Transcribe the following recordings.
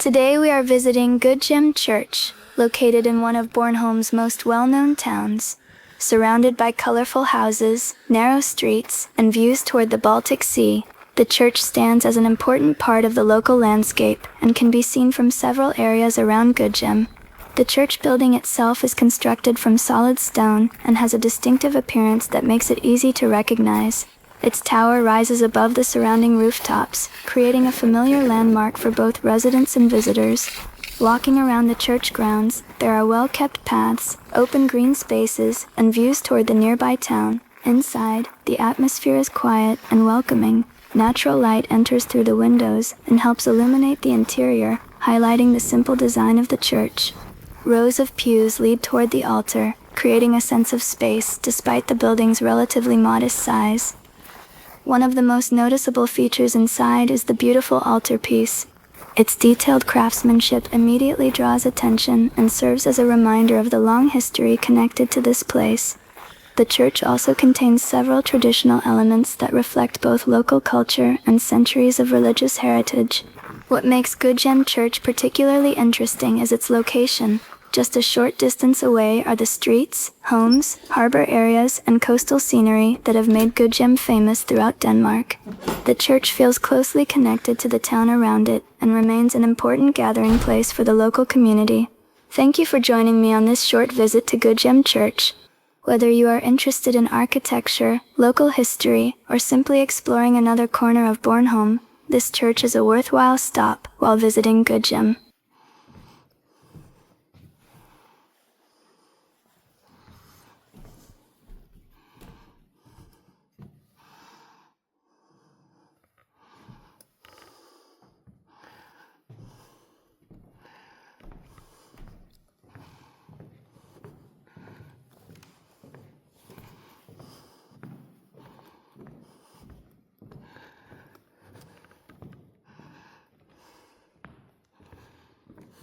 Today we are visiting Gudhjem Church, located in one of Bornholm's most well-known towns. Surrounded by colorful houses, narrow streets, and views toward the Baltic Sea, the church stands as an important part of the local landscape and can be seen from several areas around Gudhjem. The church building itself is constructed from solid stone and has a distinctive appearance that makes it easy to recognize. Its tower rises above the surrounding rooftops, creating a familiar landmark for both residents and visitors. Walking around the church grounds, there are well-kept paths, open green spaces, and views toward the nearby town. Inside, the atmosphere is quiet and welcoming. Natural light enters through the windows and helps illuminate the interior, highlighting the simple design of the church. Rows of pews lead toward the altar, creating a sense of space despite the building's relatively modest size. One of the most noticeable features inside is the beautiful altarpiece. Its detailed craftsmanship immediately draws attention and serves as a reminder of the long history connected to this place. The church also contains several traditional elements that reflect both local culture and centuries of religious heritage. What makes Gudhjem Church particularly interesting is its location. Just a short distance away are the streets, homes, harbor areas, and coastal scenery that have made Gudhjem famous throughout Denmark. The church feels closely connected to the town around it and remains an important gathering place for the local community. Thank you for joining me on this short visit to Gudhjem Church. Whether you are interested in architecture, local history, or simply exploring another corner of Bornholm, this church is a worthwhile stop while visiting Gudhjem.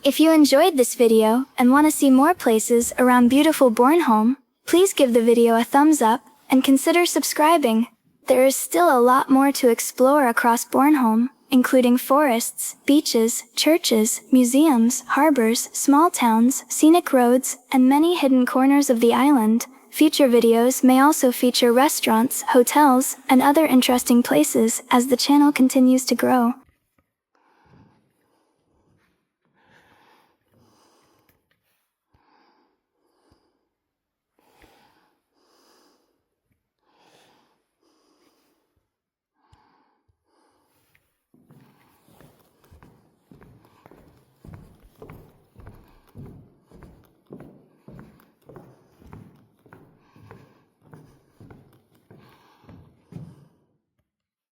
If you enjoyed this video and want to see more places around beautiful Bornholm, please give the video a thumbs up and consider subscribing. There is still a lot more to explore across Bornholm, including forests, beaches, churches, museums, harbors, small towns, scenic roads, and many hidden corners of the island. Future videos may also feature restaurants, hotels, and other interesting places as the channel continues to grow.